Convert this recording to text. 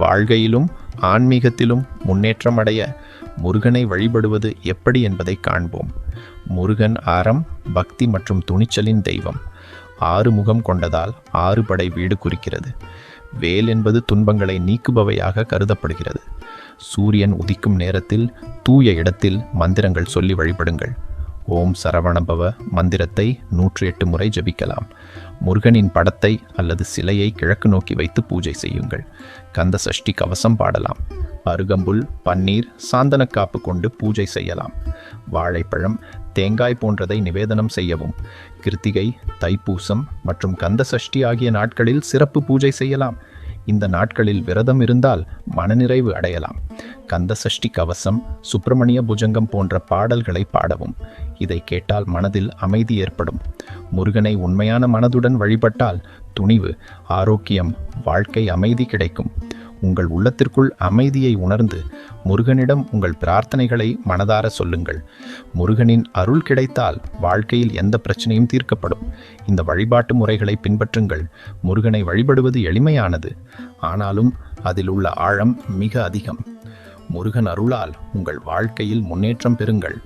வாழ்க்கையிலும் ஆன்மீகத்திலும் முன்னேற்றம் அடைய முருகனை வழிபடுவது எப்படி என்பதை காண்போம். முருகன் அறம், பக்தி மற்றும் துணிச்சலின் தெய்வம். 6 முகம் கொண்டதால் 6 படை வீடு குறிக்கிறது. வேல் என்பது துன்பங்களை நீக்குபவையாக கருதப்படுகிறது. சூரியன் உதிக்கும் நேரத்தில் தூய இடத்தில் மந்திரங்கள் சொல்லி வழிபடுங்கள். ஓம் சரவணபவ மந்திரத்தை 108 முறை ஜபிக்கலாம். முருகனின் படத்தை அல்லது சிலையை கிழக்கு நோக்கி வைத்து பூஜை செய்யுங்கள். கந்த சஷ்டி கவசம் பாடலாம். அருகம்புல், பன்னீர், சாந்தனக்காப்பு கொண்டு பூஜை செய்யலாம். வாழைப்பழம், தேங்காய் போன்றதை நிவேதனம் செய்யவும். கிருத்திகை, தைப்பூசம் மற்றும் கந்த சஷ்டி ஆகிய நாட்களில் சிறப்பு பூஜை செய்யலாம். இந்த நாட்களில் விரதம் இருந்தால் மனநிறைவு அடையலாம். கந்த சஷ்டி கவசம், சுப்பிரமணிய புஜங்கம் போன்ற பாடல்களை பாடவும். இதை கேட்டால் மனதில் அமைதி ஏற்படும். முருகனை உண்மையான மனதுடன் வழிபட்டால் துணிவு, ஆரோக்கியம், வாழ்க்கை அமைதி கிடைக்கும். உங்கள் உள்ளத்திற்குள் அமைதியை உணர்ந்து முருகனிடம் உங்கள் பிரார்த்தனைகளை மனதார சொல்லுங்கள். முருகனின் அருள் கிடைத்தால் வாழ்க்கையில் எந்த பிரச்சனையும் தீர்க்கப்படும். இந்த வழிபாட்டு முறைகளை பின்பற்றுங்கள். முருகனை வழிபடுவது எளிமையானது, ஆனாலும் அதில் உள்ள ஆழம் மிக அதிகம். முருகன் அருளால் உங்கள் வாழ்க்கையில் முன்னேற்றம் பெறுங்கள்.